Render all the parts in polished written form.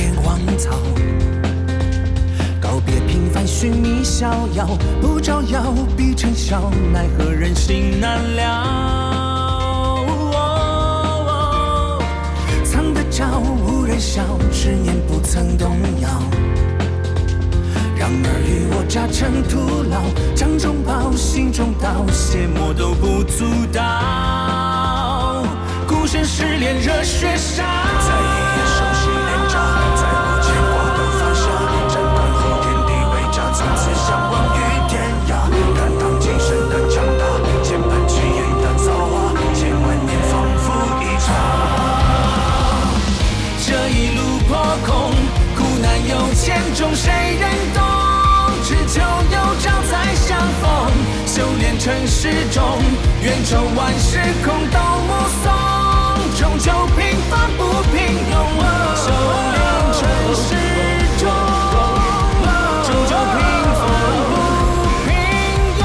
年荒草。告别平凡，寻觅逍遥，不招摇，必成笑，奈何人心难料。藏得着，无人笑，执念不曾动摇。让尔虞我诈成徒劳，掌中宝，心中刀，邪魔都不足道。孤身失恋热血烧，在夜夜熟悉连招，再无牵挂都放下。斩断后天地为家，从此相忘于天涯。敢当今生的强大，千般气焰的造化，千万年仿佛一场。这一路破空，苦难有千种，谁人懂？只求有朝再相逢，修炼成始终，愿周万事空都目送，终究平凡不平庸。修炼成始终，终究平凡不平庸。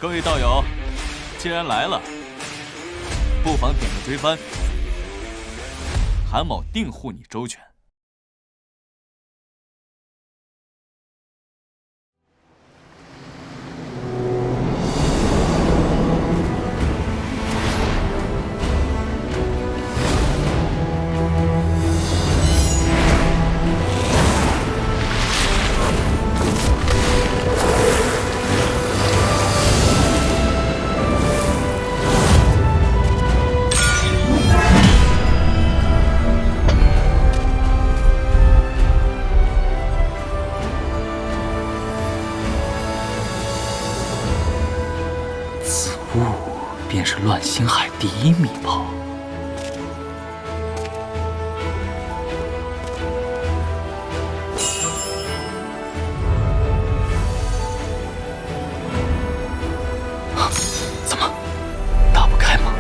各位道友，既然来了，不妨点个追番，韩某定护你周全。便是乱星海第一密炮。怎么打不开吗？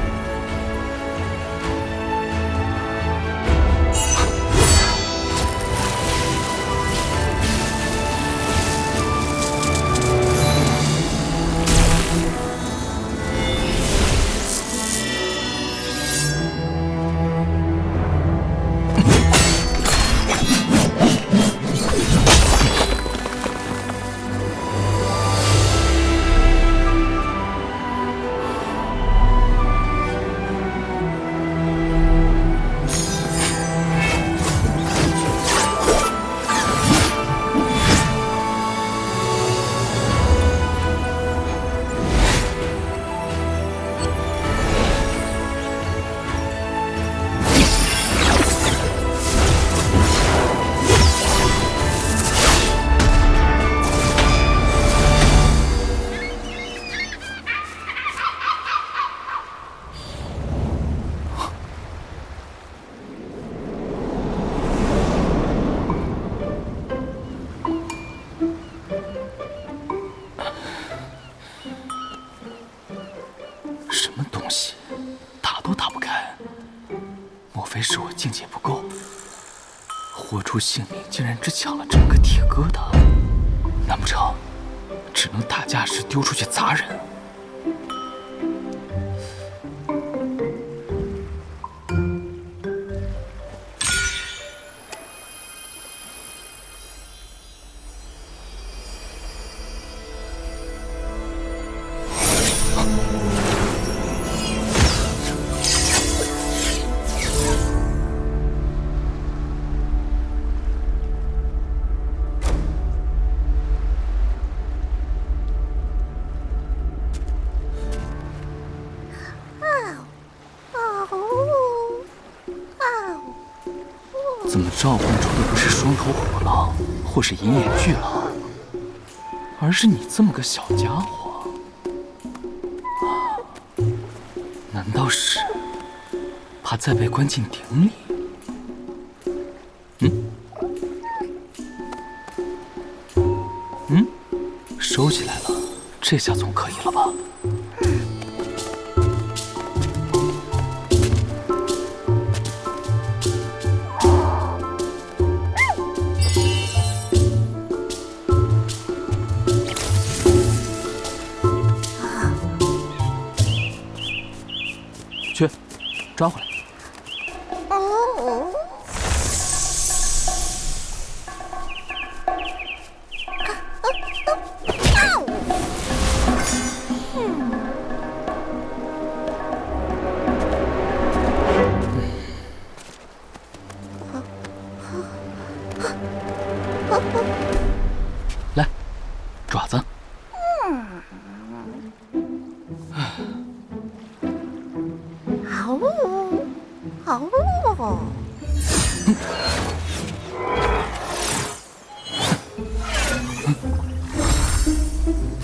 什么东西，打都打不开？莫非是我境界不够，豁出性命竟然只抢了这么个铁疙瘩？难不成只能打架时丢出去砸人？怎么召唤出的不是双头虎狼或是银眼巨狼，而是你这么个小家伙？难道是怕再被关进鼎里？收起来了，这下总可以了吧？抓回来。哦。来，爪子。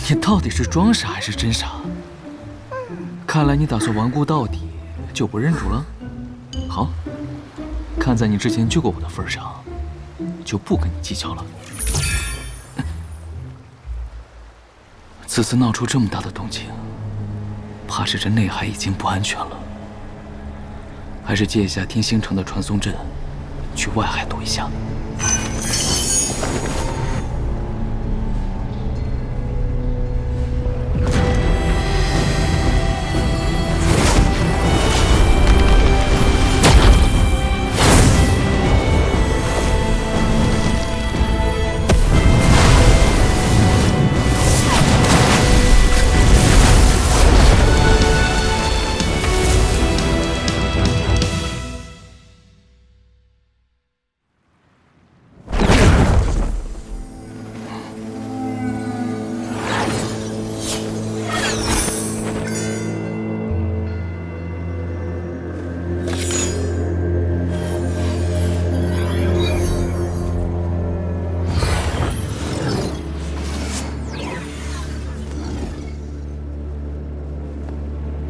你到底是装傻还是真傻？看来你打算顽固到底，就不认主了。好，看在你之前救过我的份上，就不跟你计较了。此次闹出这么大的动静，怕是这内海已经不安全了。还是借一下天星城的传送阵，去外海躲一下。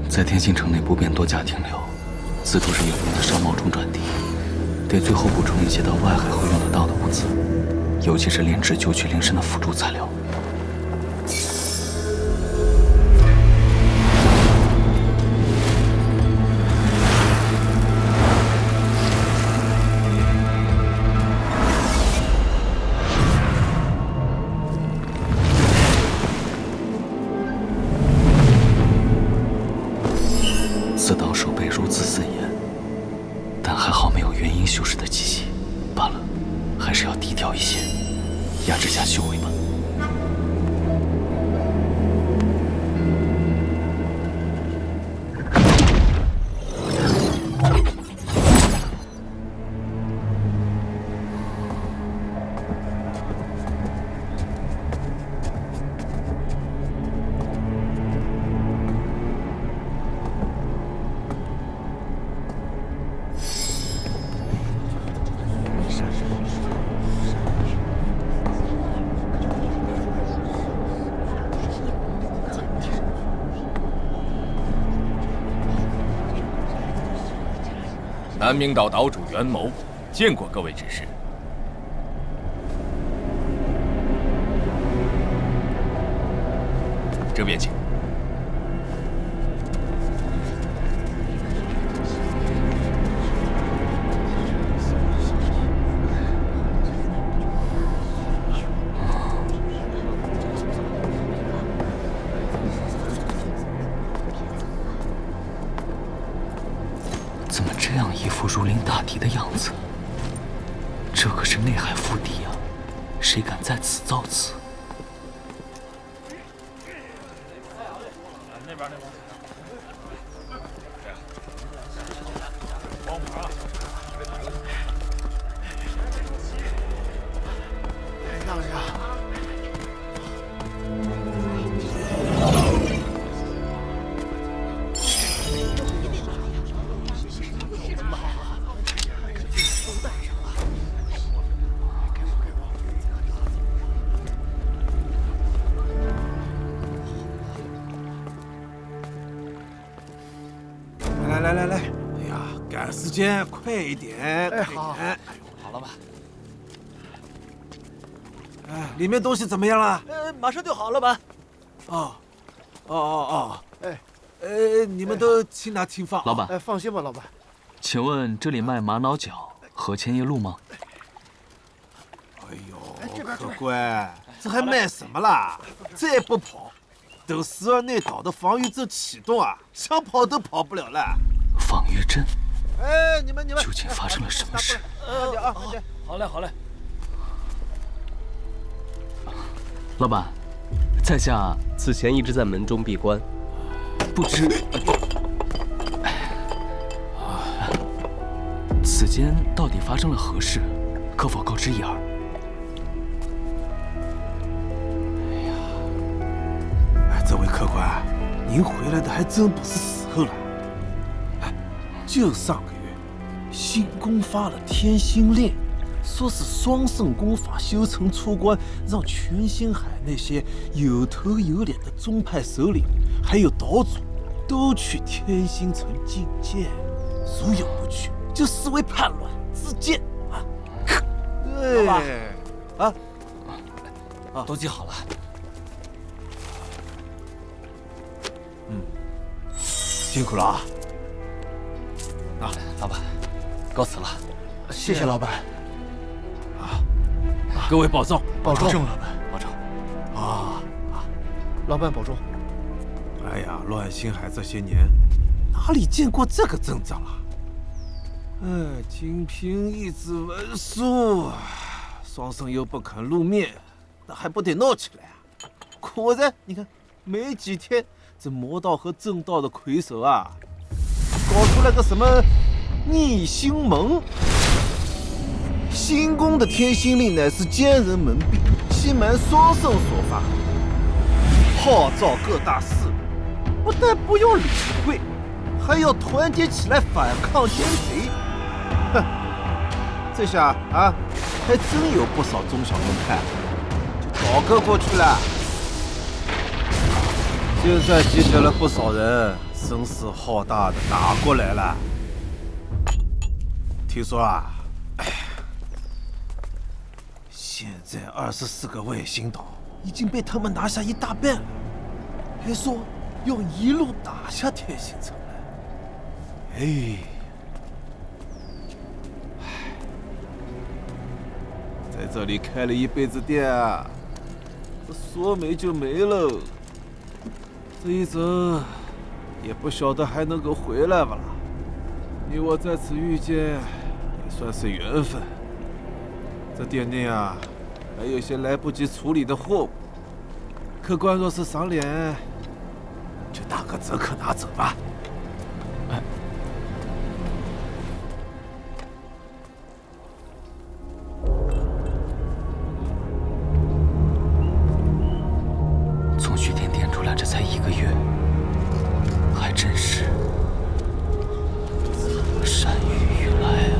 在天星城内不便多加停留，自图是有用的商贸中转地，得最后补充一些到外海会用得到的物资，尤其是炼制九曲灵参的辅助材料。此道守备如此森严，但还好没有元婴修士的气息。罢了，还是要低调一些，压制下修为吧。南明岛岛主袁谋，见过各位指示。这边请。怎么这样一副如临大敌的样子？这可是内海腹地啊，谁敢在此造次？那边。让一下。来！哎呀，赶时间，快一点！哎，好。哎呦，好了吧？哎，里面东西怎么样了？马上就好了吧？你们都听哪听放？老板，哎，放心吧，老板。请问这里卖玛瑙角和千叶鹿吗？哎呦，客官，这还卖什么啦？再不跑，等12内岛的防御阵启动啊，想跑都跑不了了。防御阵。哎，你们，究竟发生了什么事？好嘞，好嘞。老板，在下此前一直在门中闭关，不知此间到底发生了何事，可否告知一二？这位客官，您回来的还真不是时候了。就上个月，新宫发了天心令，说是双圣功法修成出关，让全星海那些有头有脸的宗派首领，还有岛主，都去天心城觐见。如有不去，就视为叛乱，自荐啊！对，都记好了。辛苦了啊！老板，告辞了。谢谢老板。各位保重，保重，老板，保重。老板保重。哎呀，乱星海这些年，哪里见过这个阵仗了？仅凭一纸文书，双圣又不肯露面，那还不得闹起来啊？果然，你看，没几天，这魔道和正道的魁首啊，搞出来个什么逆星盟。新宫的天心令乃是奸人蒙蔽，欺瞒双圣所发，号召各大势力，不但不用理会，还要团结起来反抗奸贼。哼，这下啊，还真有不少中小门派就倒戈过去了。现在集结了不少人，声势浩大的打过来了。听说啊，现在24个卫星岛已经被他们拿下一大半了，还说要一路打下天心城来。在这里开了一辈子店啊，这说没就没喽。这一走，也不晓得还能够回来不啦。你我在此遇见，也算是缘分。这店内啊，还有些来不及处理的货物，客官若是赏脸，就打个折扣拿走吧。从许天点出来，这才1个月，还真是山雨欲来啊！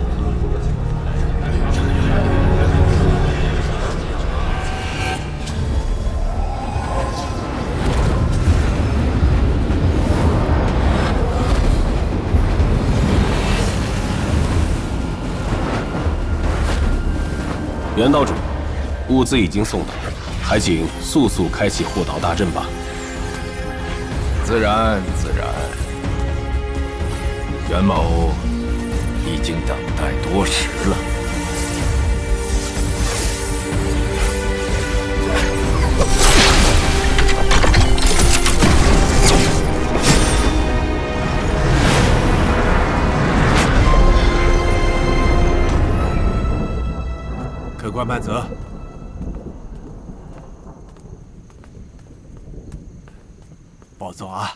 袁道主，物资已经送到，还请速速开启护岛大阵吧。自然，自然。袁某已经等待多时了。客官慢走。保重啊！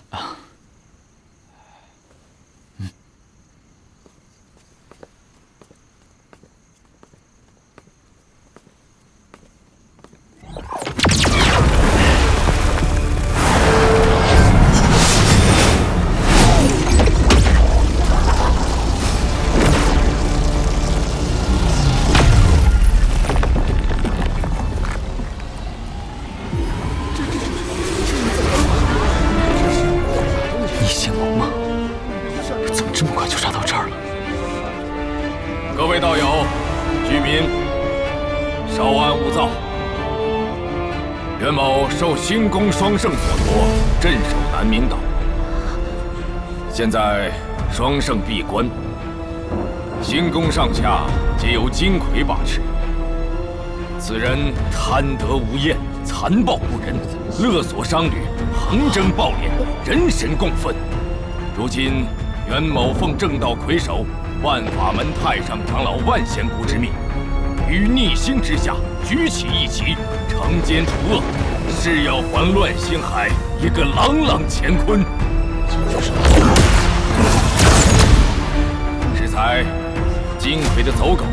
各位道友、居民，稍安勿躁。袁某受星宫双圣所托，镇守南明岛。现在双圣闭关，星宫上下皆由金魁把持。此人贪得无厌，残暴不仁，勒索商旅，横征暴敛，人神共愤。如今袁某奉正道魁首万法门太上长老万仙姑之命，于逆星之下举起一旗，惩奸除恶，是要还乱星海一个朗朗乾坤。适才金魁的走狗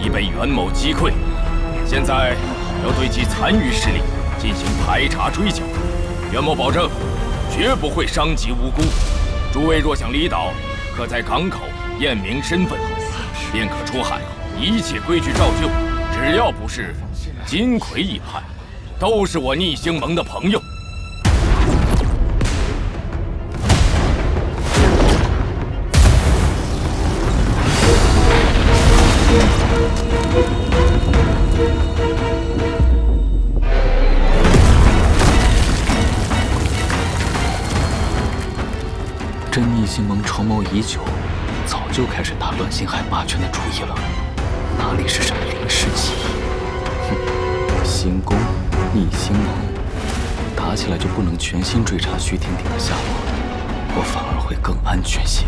已被袁某击溃，现在要对其残余势力进行排查追剿。袁某保证，绝不会伤及无辜。诸位若想离岛，可在港口验明身份，便可出海，一切规矩照旧。只要不是金魁一派，都是我逆星盟的朋友。这逆星盟筹谋已久，早就开始打乱星海霸权的主意了，哪里是什么临时起意？哼，星宫、逆星盟打起来就不能全心追查徐婷婷的下落，我反而会更安全些。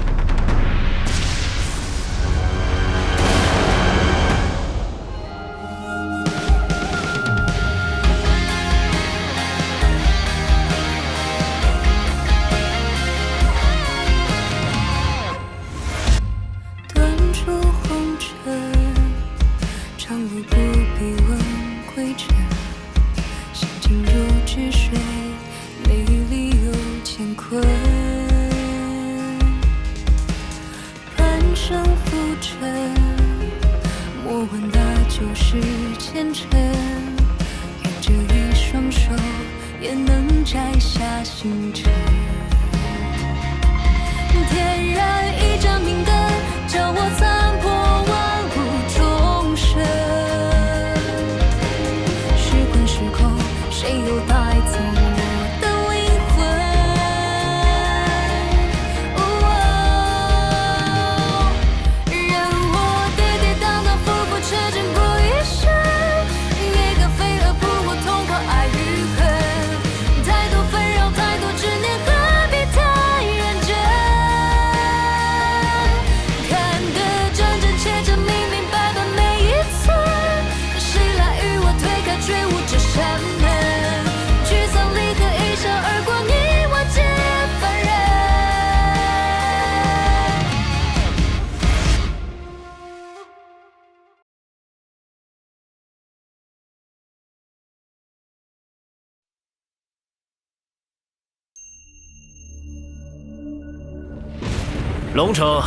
龙城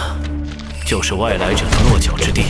就是外来者的落脚之地。